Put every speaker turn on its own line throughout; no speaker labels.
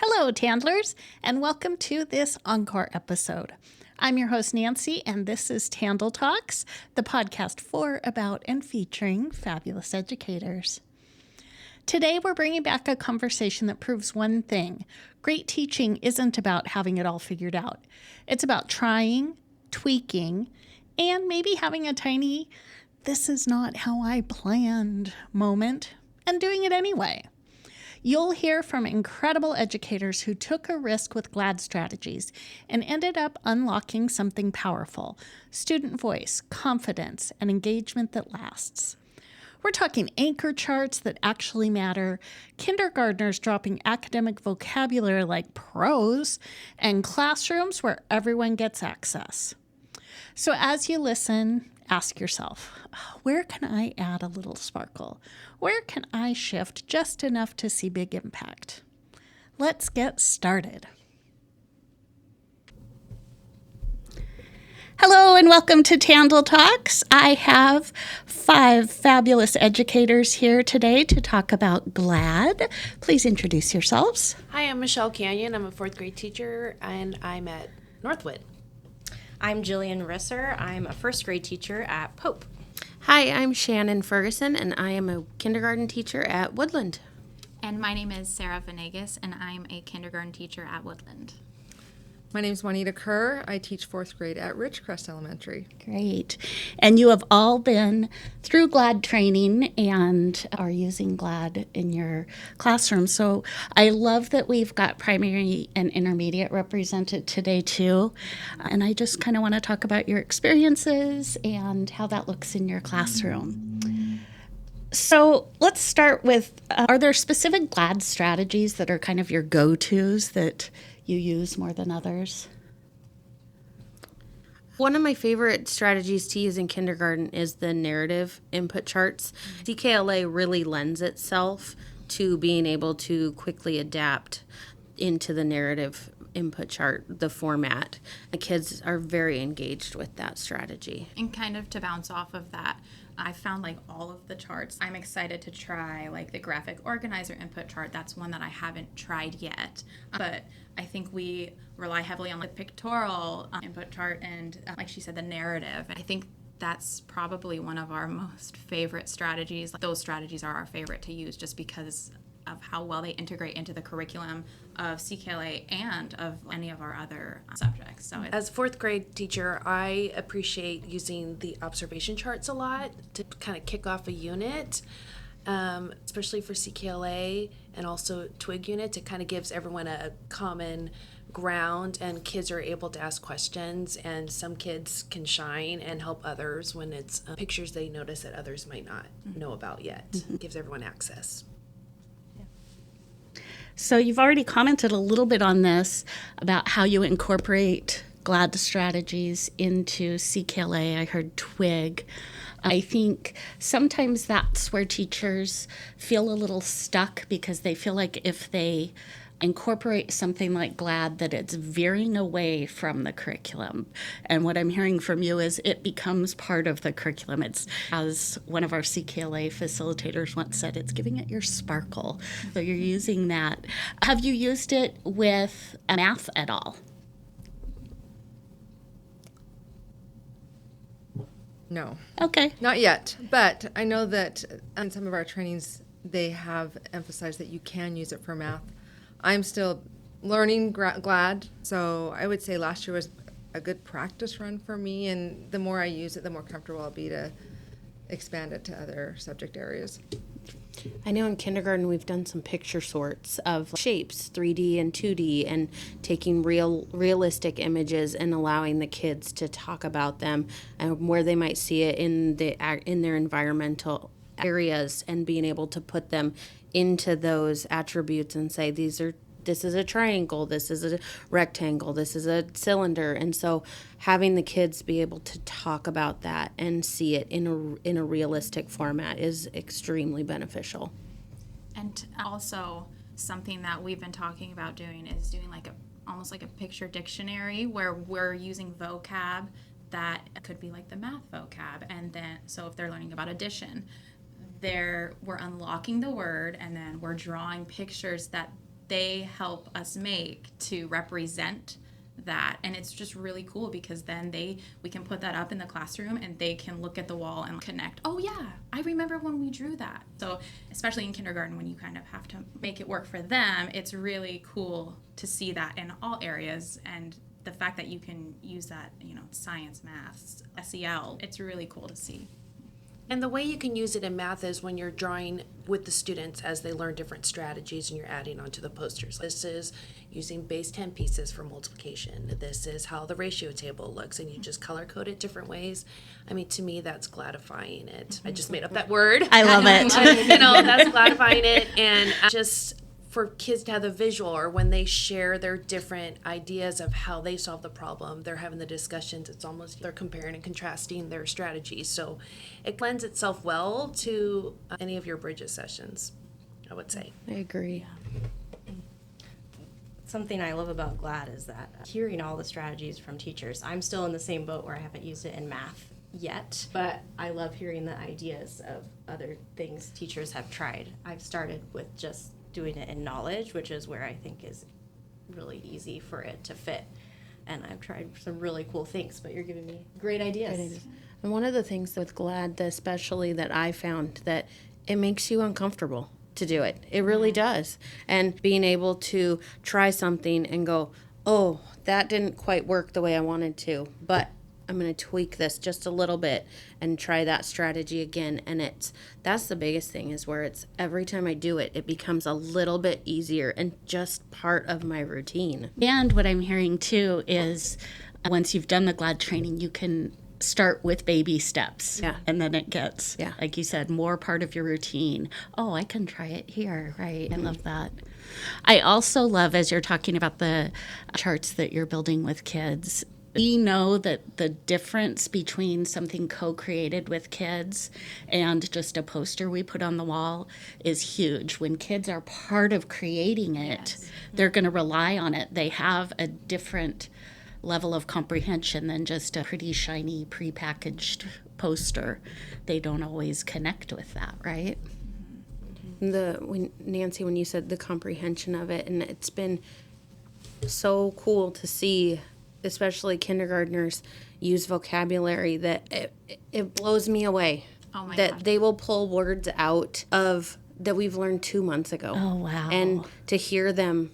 Hello, TandLers, and welcome to this ENCORE episode. I'm your host, Nancy, and this is TandL Talks, the podcast for, about, and featuring fabulous educators. Today, we're bringing back a conversation that proves one thing. Great teaching isn't about having it all figured out. It's about trying, tweaking, and maybe having a tiny, this is not how I planned moment, and doing it anyway. You'll hear from incredible educators who took a risk with GLAD strategies and ended up unlocking something powerful: student voice, confidence, and engagement that lasts. We're talking anchor charts that actually matter, kindergartners dropping academic vocabulary like pros, and classrooms where everyone gets access. So as you listen, ask yourself, where can I add a little sparkle? Where can I shift just enough to see big impact? Let's get started. Hello and welcome to TandL Talks. I have 5 fabulous educators here today to talk about GLAD. Please introduce yourselves.
Hi, I'm Michelle Canyon. I'm a 4th grade teacher and I'm at Northwood.
I'm Jillian Risser. I'm a 1st grade teacher at Pope.
Hi, I'm Shannon Ferguson, and I am a kindergarten teacher at Woodland.
And my name is Sarah Venegas, and I'm a kindergarten teacher at Woodland.
My name is Juanita Kerr. I teach 4th grade at Ridgecrest Elementary.
Great. And you have all been through GLAD training and are using GLAD in your classroom. So I love that we've got primary and intermediate represented today too. And I just kind of want to talk about your experiences and how that looks in your classroom. So let's start with, are there specific GLAD strategies that are kind of your go-tos that you use more than others?
One of my favorite strategies to use in kindergarten is the narrative input charts. CKLA really lends itself to being able to quickly adapt into the narrative input chart, the format. The kids are very engaged with that strategy.
And kind of to bounce off of that, I found like all of the charts. I'm excited to try like the graphic organizer input chart. That's one that I haven't tried yet. But I think we rely heavily on the pictorial input chart and, like she said, the narrative. I think that's probably one of our most favorite strategies. Those strategies are our favorite to use just because of how well they integrate into the curriculum of CKLA and of any of our other subjects. So
as a 4th grade teacher, I appreciate using the observation charts a lot to kind of kick off a unit, especially for CKLA and also TWIG units. It kind of gives everyone a common ground and kids are able to ask questions, and some kids can shine and help others when it's pictures they notice that others might not know about yet. It gives everyone access.
So you've already commented a little bit on this about how you incorporate GLAD strategies into CKLA. I heard TWIG. I think sometimes that's where teachers feel a little stuck because they feel like if they incorporate something like GLAD that it's veering away from the curriculum. And what I'm hearing from you is it becomes part of the curriculum. It's, as one of our CKLA facilitators once said, it's giving it your sparkle. So you're using that. Have you used it with math at all?
No.
Okay.
Not yet, but I know that in some of our trainings, they have emphasized that you can use it for math. I'm still learning GLAD, so I would say last year was a good practice run for me, and the more I use it, the more comfortable I'll be to expand it to other subject areas.
I know in kindergarten we've done some picture sorts of shapes, 3D and 2D, and taking realistic images and allowing the kids to talk about them and where they might see it in their environmental areas, and being able to put them into those attributes and say this this is a triangle, this is a rectangle, this is a cylinder. And so having the kids be able to talk about that and see it in a realistic format is extremely beneficial.
And also something that we've been talking about doing is doing like almost like a picture dictionary where we're using vocab that could be like the math vocab. And then, so if they're learning about addition, we're unlocking the word, and then we're drawing pictures that they help us make to represent that. And it's just really cool because then we can put that up in the classroom and they can look at the wall and connect. Oh yeah, I remember when we drew that. So especially in kindergarten, when you kind of have to make it work for them, it's really cool to see that in all areas. And the fact that you can use that, science, maths, SEL, it's really cool to see.
And the way you can use it in math is when you're drawing with the students as they learn different strategies and you're adding onto the posters. This is using base 10 pieces for multiplication. This is how the ratio table looks, and you just color code it different ways. I mean, to me, that's gladifying it. I just made up that word.
I love it.
That's gladifying it. And just for kids to have the visual, or when they share their different ideas of how they solve the problem, they're having the discussions, it's almost they're comparing and contrasting their strategies. So it lends itself well to any of your Bridges sessions, I would say.
I agree.
Something I love about GLAD is that hearing all the strategies from teachers. I'm still in the same boat where I haven't used it in math yet, but I love hearing the ideas of other things teachers have tried. I've started with just doing it in knowledge, which is where I think is really easy for it to fit. And I've tried some really cool things, but you're giving me great ideas.
And one of the things with GLAD, especially that I found, that it makes you uncomfortable to do it. It really does. And being able to try something and go, oh, that didn't quite work the way I wanted to, but I'm going to tweak this just a little bit and try that strategy again. And that's the biggest thing, is where it's every time I do it, it becomes a little bit easier and just part of my routine.
And what I'm hearing too is once you've done the GLAD training, you can start with baby steps.
Yeah.
And then it gets,
Yeah.
like you said, more part of your routine. Oh, I can try it here. Right. I love that. I also love, as you're talking about the charts that you're building with kids, we know that the difference between something co-created with kids and just a poster we put on the wall is huge. When kids are part of creating it, they're going to rely on it. They have a different level of comprehension than just a pretty shiny prepackaged poster. They don't always connect with that, right?
Nancy, when you said the comprehension of it, and it's been so cool to see, especially kindergartners, use vocabulary that it blows me away.
Oh my
that
gosh.
They will pull words out of that we've learned 2 months ago.
Oh, wow.
And to hear them,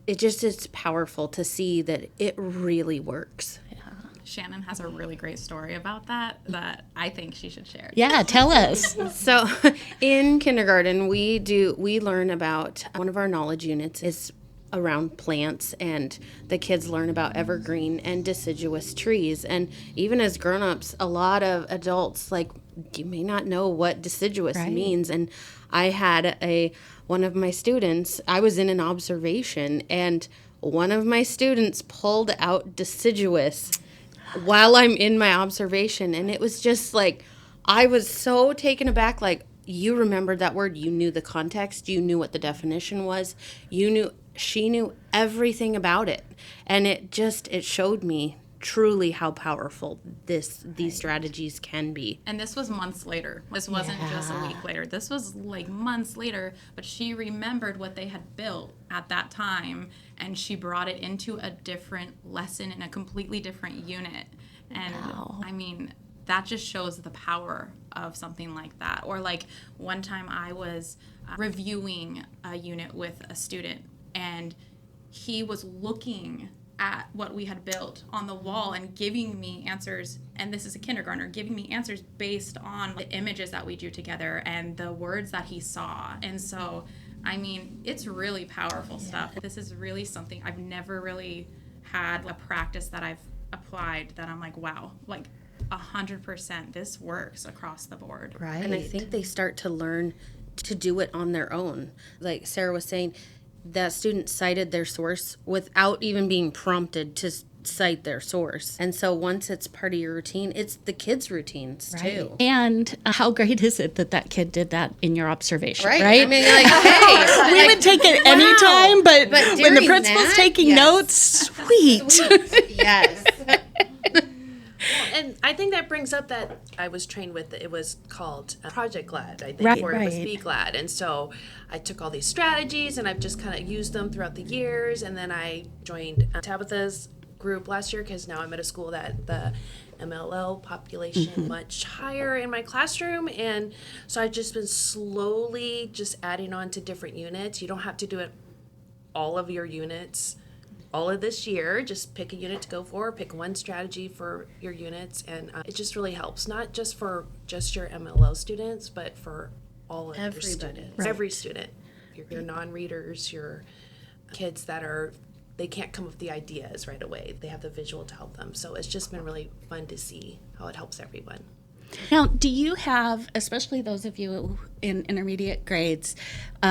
it's powerful to see that it really works.
Shannon has a really great story about that I think she should share.
Yeah, tell us.
So in kindergarten, we learn about, one of our knowledge units is around plants, and the kids learn about evergreen and deciduous trees. And even as grown-ups, a lot of adults, like, you may not know what deciduous means. And I had one of my students, I was in an observation, and one of my students pulled out deciduous while I'm in my observation. And it was just like, I was so taken aback, like, you remembered that word, you knew the context, you knew what the definition was, she knew everything about it. And it showed me truly how powerful these strategies can be.
And this was months later. This wasn't just a week later. This was like months later, but she remembered what they had built at that time, and she brought it into a different lesson in a completely different unit. And I mean, that just shows the power of something like that. Or like one time I was reviewing a unit with a student, and he was looking at what we had built on the wall and giving me answers, and this is a kindergartner, giving me answers based on the images that we drew together and the words that he saw. And so, I mean, it's really powerful stuff. This is really something I've never really had a practice that I've applied that I'm like, wow, like 100% this works across the board.
Right.
And I think they start to learn to do it on their own. Like Sarah was saying, that student cited their source without even being prompted to cite their source. And so once it's part of your routine, it's the kids' routines too.
And how great is it that that kid did that in your observation, right?
I mean, like, hey,
We would take it anytime, but when the
during
principal's
that,
taking
yes.
notes, sweet.
Yes.
And I think that brings up that I was trained with, it was called Project GLAD, I think,
Right,
or it was
right.
Be GLAD. And so I took all these strategies and I've just kind of used them throughout the years. And then I joined Tabitha's group last year because now I'm at a school that the MLL population much higher in my classroom. And so I've just been slowly just adding on to different units. You don't have to do it all of your units all of this year. Just pick a unit to go for, pick one strategy for your units, and it just really helps, not just for just your MLO students, but for all of your
Everybody.
students. Every student, your non-readers, your kids that they can't come up with the ideas right away. They have the visual to help them. So it's just been really fun to see how it helps everyone.
Now, do you have, especially those of you in intermediate grades,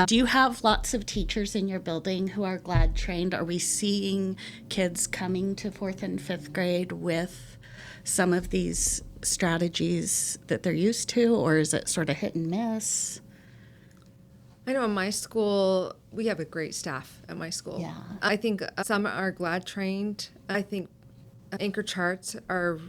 do you have lots of teachers in your building who are GLAD trained? Are we seeing kids coming to 4th and 5th grade with some of these strategies that they're used to, or is it sort of hit and miss?
I know in my school, we have a great staff at my school.
Yeah.
I think some are GLAD trained. I think ENCORE charts are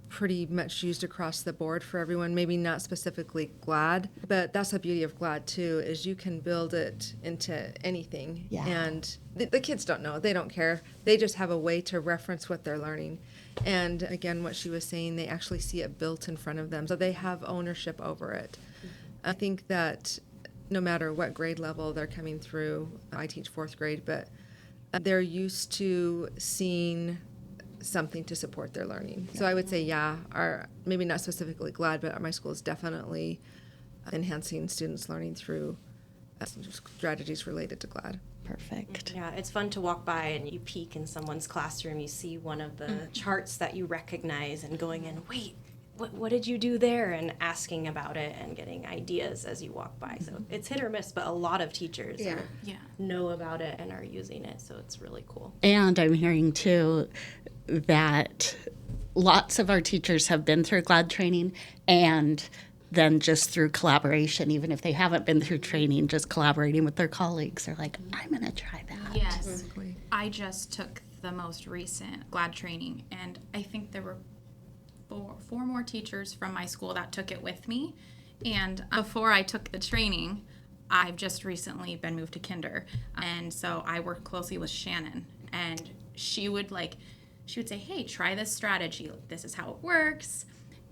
pretty much used across the board for everyone, maybe not specifically GLAD, but that's the beauty of GLAD too, is you can build it into anything.
Yeah.
And the kids don't know, they don't care. They just have a way to reference what they're learning. And again, what she was saying, they actually see it built in front of them, so they have ownership over it. I think that no matter what grade level they're coming through, I teach 4th grade, but they're used to seeing something to support their learning. So I would say, maybe not specifically GLAD, but my school is definitely enhancing students' learning through strategies related to GLAD.
Perfect.
Yeah, it's fun to walk by and you peek in someone's classroom, you see one of the charts that you recognize and going in, wait, what did you do there? And asking about it and getting ideas as you walk by. So it's hit or miss, but a lot of teachers know about it and are using it, so it's really cool.
And I'm hearing too that lots of our teachers have been through GLAD training, and then just through collaboration, even if they haven't been through training, just collaborating with their colleagues, they're like, I'm going to try that.
Yes. I just took the most recent GLAD training, and I think there were four more teachers from my school that took it with me. And before I took the training, I've just recently been moved to kinder. And so I worked closely with Shannon, and she would say, hey, try this strategy. This is how it works.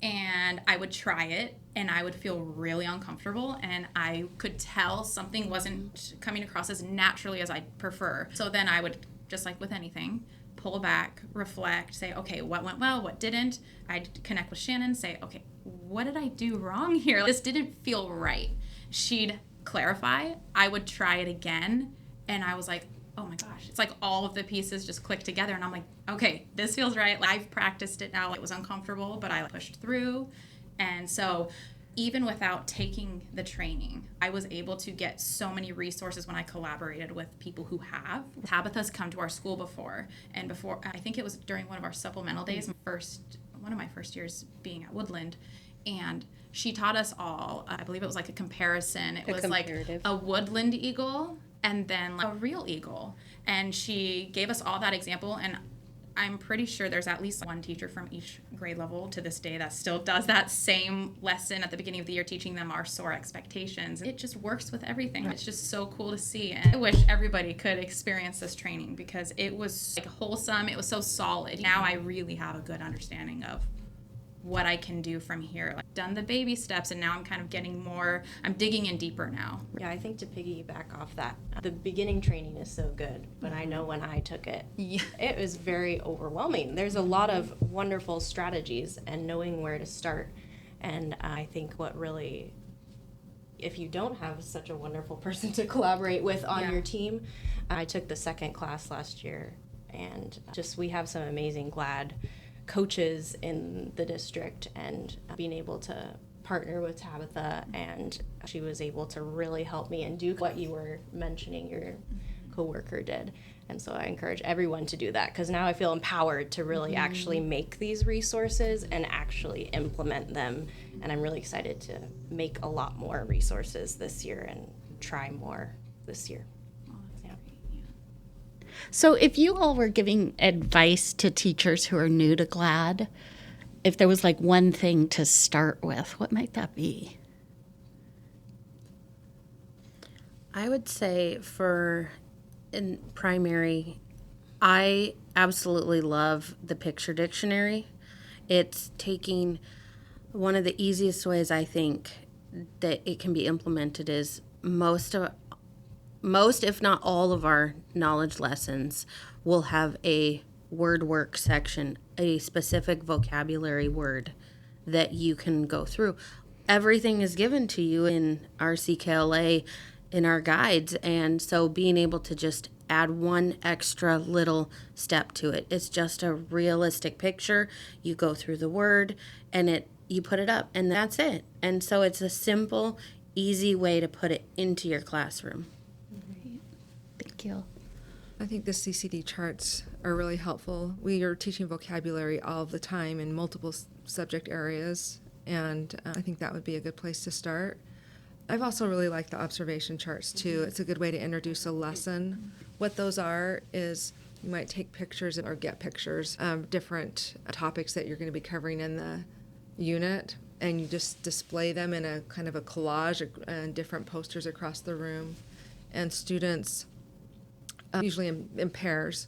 And I would try it, and I would feel really uncomfortable, and I could tell something wasn't coming across as naturally as I'd prefer. So then I would, just like with anything, pull back, reflect, say, okay, what went well, what didn't? I'd connect with Shannon, say, okay, what did I do wrong here? This didn't feel right. She'd clarify. I would try it again, and I was like, oh my gosh, it's like all of the pieces just click together, and I'm like, okay, this feels right. I've practiced it now. It was uncomfortable, but I pushed through. And so even without taking the training, I was able to get so many resources when I collaborated with people who have. Tabitha's come to our school before, and I think it was during one of our supplemental days, one of my first years being at Woodland, and she taught us all, I believe it was like a comparison. It was like a woodland eagle and then like a real eagle. And she gave us all that example, and I'm pretty sure there's at least one teacher from each grade level to this day that still does that same lesson at the beginning of the year, teaching them our SOAR expectations. It just works with everything. It's just so cool to see. And I wish everybody could experience this training because it was like wholesome. It was so solid. Now I really have a good understanding of what I can do from here. Like, done the baby steps, and now I'm kind of getting more, I'm digging in deeper now.
Yeah, I think to piggyback off that, the beginning training is so good, but I know when I took it, it was very overwhelming. There's a lot of wonderful strategies and knowing where to start. And I think what really, if you don't have such a wonderful person to collaborate with on your team, I took the second class last year, and just we have some amazing GLAD coaches in the district, and being able to partner with Tabitha, and she was able to really help me and do what you were mentioning your coworker did. And so I encourage everyone to do that, because now I feel empowered to really actually make these resources and actually implement them. And I'm really excited to make a lot more resources this year and try more this year.
So if you all were giving advice to teachers who are new to GLAD, if there was like one thing to start with, what might that be?
I would say in primary, I absolutely love the picture dictionary. It's taking one of the easiest ways I think that it can be implemented is most, if not all of our knowledge lessons will have a word work section, a specific vocabulary word that you can go through. Everything is given to you in our CKLA, in our guides, and so being able to just add one extra little step to it. It's just a realistic picture. You go through the word and you put it up, and that's it. And so it's a simple, easy way to put it into your classroom.
Thank you.
I think the CCD charts are really helpful. We are teaching vocabulary all the time in multiple subject areas, and I think that would be a good place to start. I've also really liked the observation charts too. It's a good way to introduce a lesson. What those are is you might take pictures or get pictures of different topics that you're going to be covering in the unit, and you just display them in a kind of a collage and different posters across the room. And students, usually in pairs,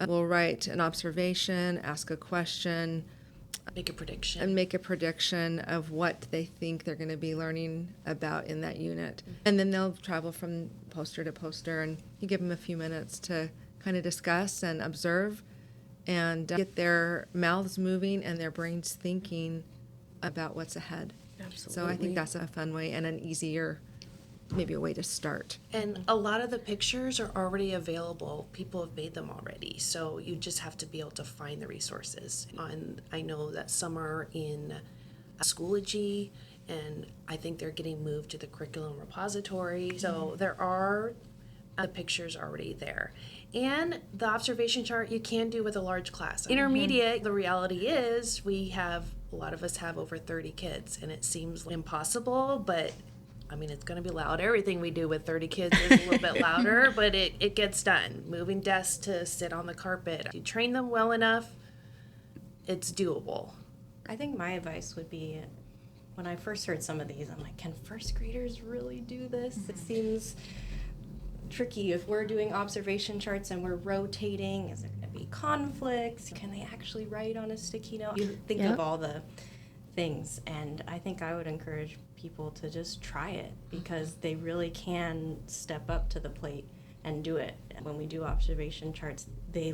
will write an observation, ask a question,
Make a prediction.
and make a prediction of what they think they're going to be learning about in that unit. And then they'll travel from poster to poster, and you give them a few minutes to kind of discuss and observe and get their mouths moving and their brains thinking about what's ahead.
Absolutely.
So I think that's a fun way and an easier, maybe a way to start.
And a lot of the pictures are already available. People have made them already. So you just have to be able to find the resources. And I know that some are in Schoology, and I think they're getting moved to the curriculum repository. So there are the pictures already there. And the observation chart you can do with a large class. Intermediate, the reality is a lot of us have over 30 kids, and it seems impossible, but I mean, it's going to be loud. Everything we do with 30 kids is a little bit louder, but it gets done. Moving desks to sit on the carpet. If you train them well enough, it's doable.
I think my advice would be, when I first heard some of these, I'm like, can first graders really do this? It seems tricky. If we're doing observation charts and we're rotating, is there going to be conflicts? Can they actually write on a sticky note? You think of all the things, and I think I would encourage people to just try it, because they really can step up to the plate and do it. When we do observation charts, they're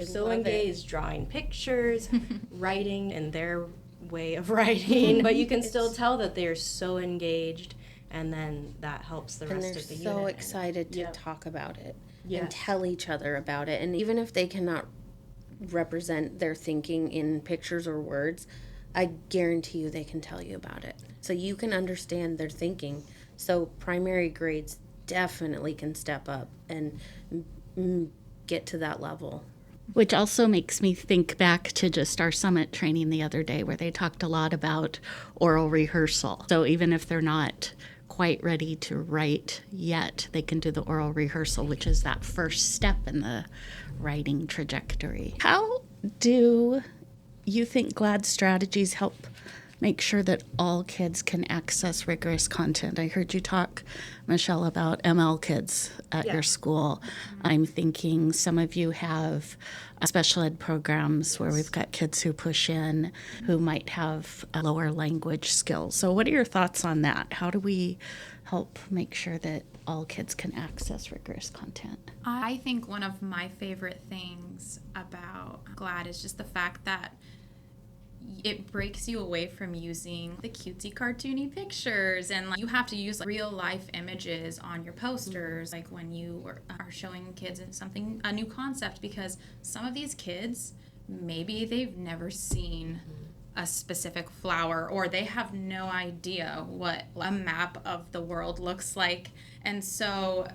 so engaged, drawing pictures, writing in their way of writing, but you can still tell that they're so engaged, and then that helps the rest of the unit.
And they're so excited to talk about it
Yes.
and tell each other about it. And even if they cannot represent their thinking in pictures or words, I guarantee you they can tell you about it. So you can understand their thinking. So primary grades definitely can step up and get to that level.
Which also makes me think back to just our summit training the other day, where they talked a lot about oral rehearsal. So even if they're not quite ready to write yet, they can do the oral rehearsal, which is that first step in the writing trajectory. How do you think GLAD strategies help make sure that all kids can access rigorous content? I heard you talk, Michelle, about ML kids at your school. I'm thinking some of you have special ed programs where we've got kids who push in who might have lower language skills. So what are your thoughts on that? How do we help make sure that all kids can access rigorous content?
I think one of my favorite things about GLAD is just the fact that it breaks you away from using the cutesy cartoony pictures, and you have to use real life images on your posters, like when you are showing kids a new concept, because some of these kids, maybe they've never seen a specific flower, or they have no idea what a map of the world looks like. And so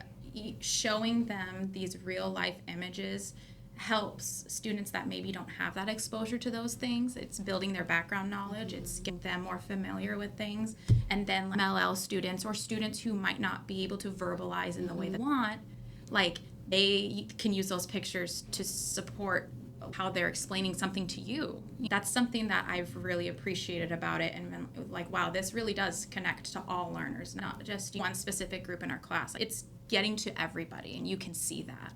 showing them these real life images helps students that maybe don't have that exposure to those things. It's building their background knowledge, it's getting them more familiar with things. And then MLL students or students who might not be able to verbalize in the way they want, like they can use those pictures to support how they're explaining something to you. That's something that I've really appreciated about it, and been like, wow, this really does connect to all learners, not just one specific group in our class. It's getting to everybody, and you can see that.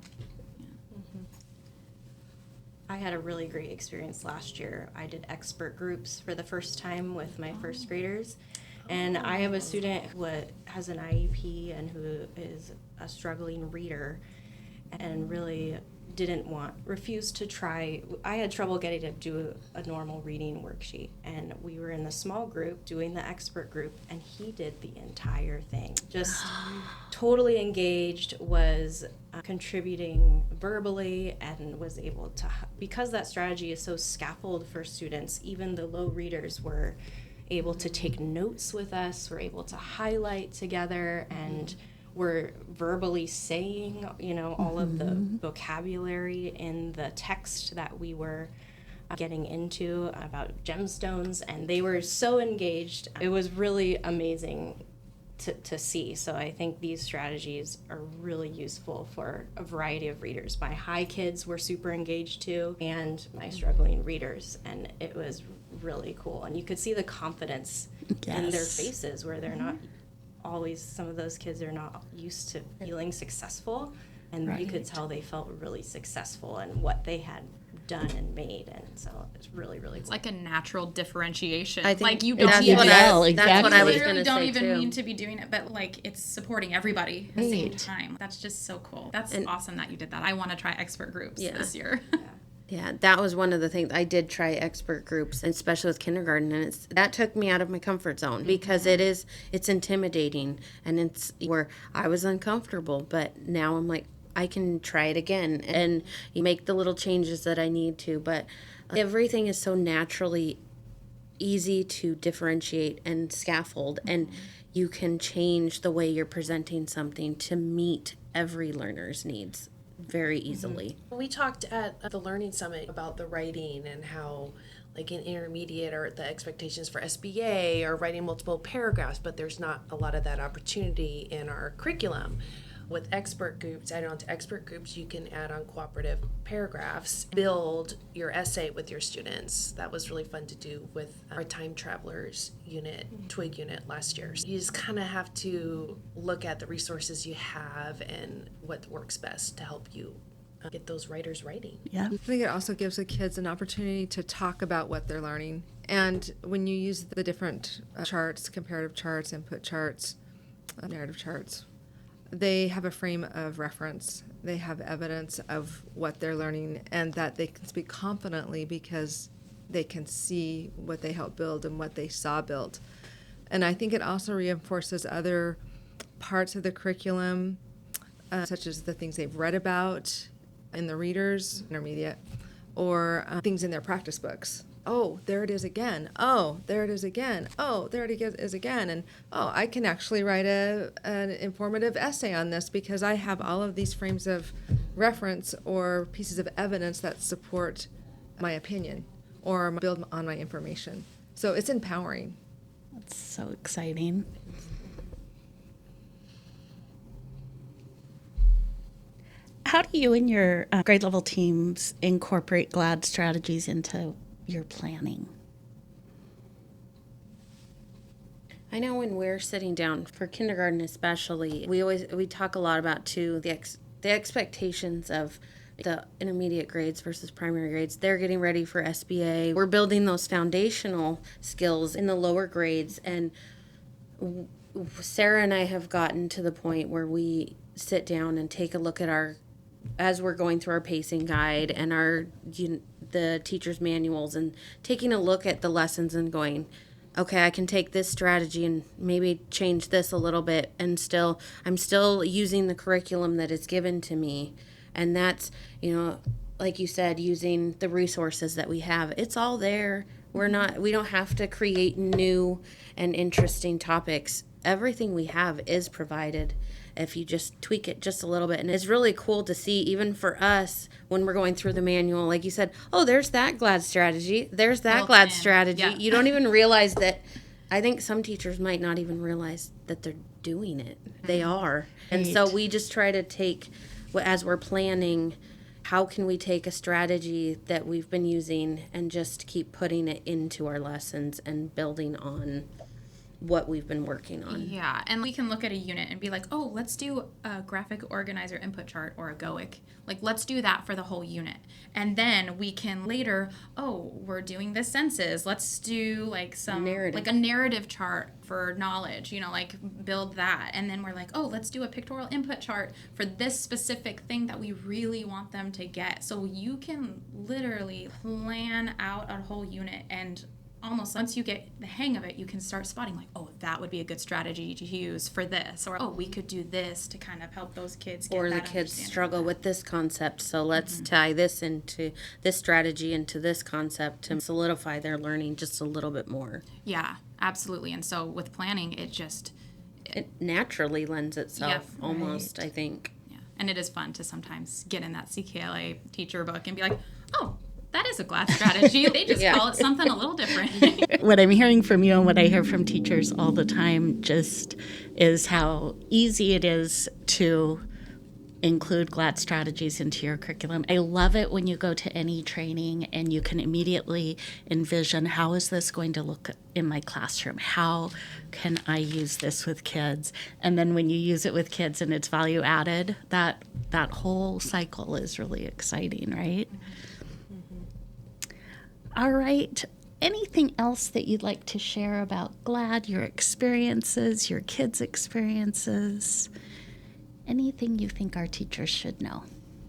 I had a really great experience last year. I did expert groups for the first time with my first graders. And I have a student who has an IEP and who is a struggling reader and really refused to try. I had trouble getting to do a normal reading worksheet, and we were in the small group doing the expert group, and he did the entire thing. Just totally engaged, was contributing verbally, and was able to, because that strategy is so scaffold for students, even the low readers were able to take notes with us, were able to highlight together, and were verbally saying, all of the vocabulary in the text that we were getting into about gemstones, and they were so engaged. It was really amazing to see. So I think these strategies are really useful for a variety of readers. My high kids were super engaged too, and my struggling readers, and it was really cool. And you could see the confidence in their faces where they're not always, some of those kids are not used to feeling successful, and you could tell they felt really successful in what they had done and made, and so it's really, really
It's
cool.
like a natural differentiation.
I think
Like you don't
that's
even,
what I was
literally
going to
don't
say
even
too.
mean to be doing it, but like it's supporting everybody at the same time. That's just so cool. That's awesome that you did that. I want to try expert groups this year.
Yeah, that was one of the things. I did try expert groups, especially with kindergarten, and that took me out of my comfort zone because it's intimidating, and it's where I was uncomfortable. But now I'm like, I can try it again, and you make the little changes that I need to. But everything is so naturally easy to differentiate and scaffold, and you can change the way you're presenting something to meet every learner's needs very easily.
We talked at the Learning Summit about the writing and how, like in intermediate, or the expectations for SBA are writing multiple paragraphs, but there's not a lot of that opportunity in our curriculum. With expert groups, adding on to expert groups, you can add on cooperative paragraphs, build your essay with your students. That was really fun to do with our time travelers unit, twig unit last year. So you just kind of have to look at the resources you have and what works best to help you get those writers writing.
Yeah.
I think it also gives the kids an opportunity to talk about what they're learning. And when you use the different charts, comparative charts, input charts, narrative charts, they have a frame of reference. They have evidence of what they're learning, and that they can speak confidently because they can see what they helped build and what they saw built. And I think it also reinforces other parts of the curriculum, such as the things they've read about in the readers, intermediate, or things in their practice books. Oh, there it is again. Oh, there it is again. Oh, there it is again. And oh, I can actually write an informative essay on this because I have all of these frames of reference or pieces of evidence that support my opinion or build on my information. So it's empowering.
That's so exciting. How do you and your grade level teams incorporate GLAD strategies into your planning?
I know when we're sitting down for kindergarten, especially, we talk a lot about too the expectations of the intermediate grades versus primary grades. They're getting ready for SBA. We're building those foundational skills in the lower grades, and Sarah and I have gotten to the point where we sit down and take a look at as we're going through our pacing guide and the teacher's manuals, and taking a look at the lessons and going, okay, I can take this strategy and maybe change this a little bit, and I'm still using the curriculum that is given to me. And that's, like you said, using the resources that we have. It's all there We don't have to create new and interesting topics. Everything we have is provided if you just tweak it just a little bit. And it's really cool to see, even for us, when we're going through the manual, like you said, oh, there's that GLAD strategy. There's that GLAD strategy.
Yeah.
You don't even realize that. I think some teachers might not even realize that they're doing it. They are. And so we just try to take, as we're planning, how can we take a strategy that we've been using and just keep putting it into our lessons and building on what we've been working on.
Yeah, and we can look at a unit and be like, oh, let's do a graphic organizer input chart or a GOIC. Like, let's do that for the whole unit. And then we can later, oh, we're doing the senses. Let's do like some
Narrative.
like a narrative chart for knowledge, like build that. And then we're like, oh, let's do a pictorial input chart for this specific thing that we really want them to get. So you can literally plan out a whole unit, and almost once you get the hang of it, you can start spotting like, oh, that would be a good strategy to use for this, or oh, we could do this to kind of help those kids get
Or
that
the kids
understanding.
struggle with this concept, so let's tie this into this strategy into this concept to solidify their learning just a little bit more.
Yeah, absolutely. And so with planning, it
Naturally lends itself
Yeah,
almost, I think.
yeah, and it is fun to sometimes get in that CKLA teacher book and be like, oh, that is a GLAD strategy. They just call it something a little different.
What I'm hearing from you and what I hear from teachers all the time just is how easy it is to include GLAD strategies into your curriculum. I love it when you go to any training and you can immediately envision, how is this going to look in my classroom? How can I use this with kids? And then when you use it with kids and it's value added, that whole cycle is really exciting, right? All right. Anything else that you'd like to share about GLAD, your experiences, your kids' experiences? Anything you think our teachers should know?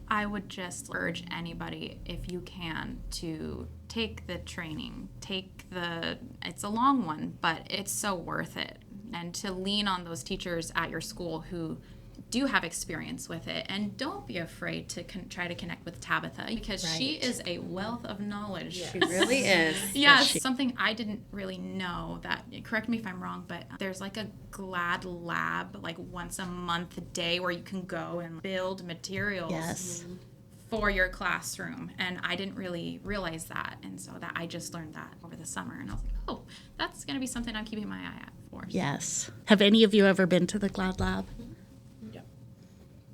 I would just urge anybody, if you can, to take the training. It's a long one, but it's so worth it. And to lean on those teachers at your school who do have experience with it, and don't be afraid to try to connect with Tabitha, because she is a wealth of knowledge.
She really is.
Yes, something I didn't really know, that, correct me if I'm wrong, but there's like a GLAD lab, like once a month day, where you can go and build materials for your classroom. And I didn't really realize that, and so that I just learned that over the summer, and I was like, oh, that's going to be something I'm keeping my eye out for.
Yes. Have any of you ever been to the GLAD lab?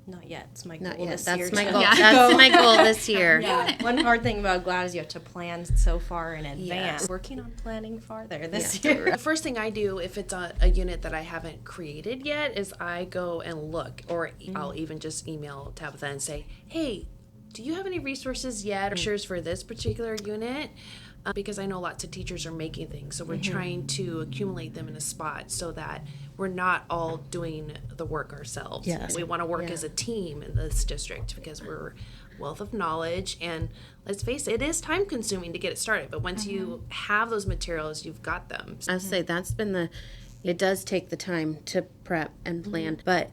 Not yet. It's my goal
Not yet.
this
That's
year.
my
to-
goal. That's my goal this year.
Yeah. One hard thing about GLAD is you have to plan so far in advance. Working on planning farther this year.
The first thing I do, if it's a unit that I haven't created yet, is I go and look, or I'll even just email Tabitha and say, hey, do you have any resources yet, or brochures for this particular unit? Because I know lots of teachers are making things, so we're trying to accumulate them in a spot so that we're not all doing the work ourselves.
Yes.
We want to work as a team in this district, because we're wealth of knowledge, and let's face it, it is time consuming to get it started, but once you have those materials, you've got them.
I say that's been it does take the time to prep and plan, but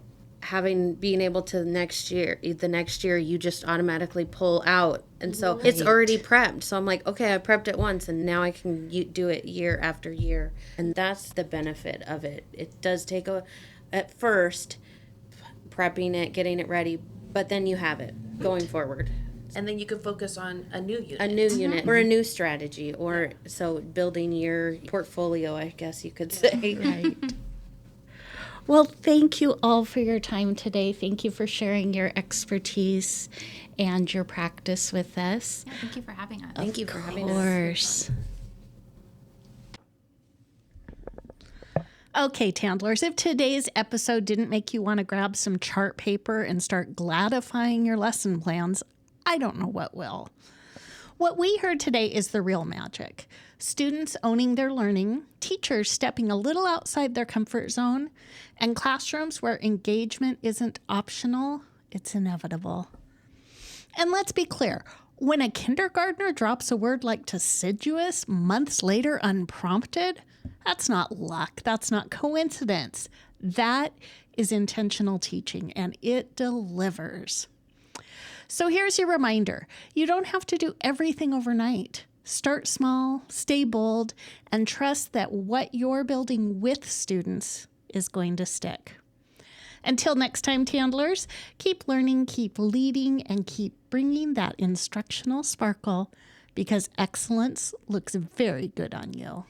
being able to the next year you just automatically pull out, and so it's already prepped. So I'm like, okay, I prepped it once, and now I can do it year after year, and that's the benefit of it. It does take at first prepping it, getting it ready, but then you have it going forward.
And then you can focus on a new unit.
A new unit or a new strategy, or so building your portfolio, I guess you could say.
Right. Well, thank you all for your time today. Thank you for sharing your expertise and your practice with us.
Yeah, thank you for having us.
Thank you for having
Of
us.
course. Okay, Tandlers, if today's episode didn't make you want to grab some chart paper and start gladifying your lesson plans, I don't know what will. What we heard today is the real magic. Students owning their learning, teachers stepping a little outside their comfort zone, and classrooms where engagement isn't optional, it's inevitable. And let's be clear, when a kindergartner drops a word like deciduous months later unprompted, that's not luck, that's not coincidence. That is intentional teaching, and it delivers. So here's your reminder. You don't have to do everything overnight. Start small, stay bold, and trust that what you're building with students is going to stick. Until next time, TandLers, keep learning, keep leading, and keep bringing that instructional sparkle, because excellence looks very good on you.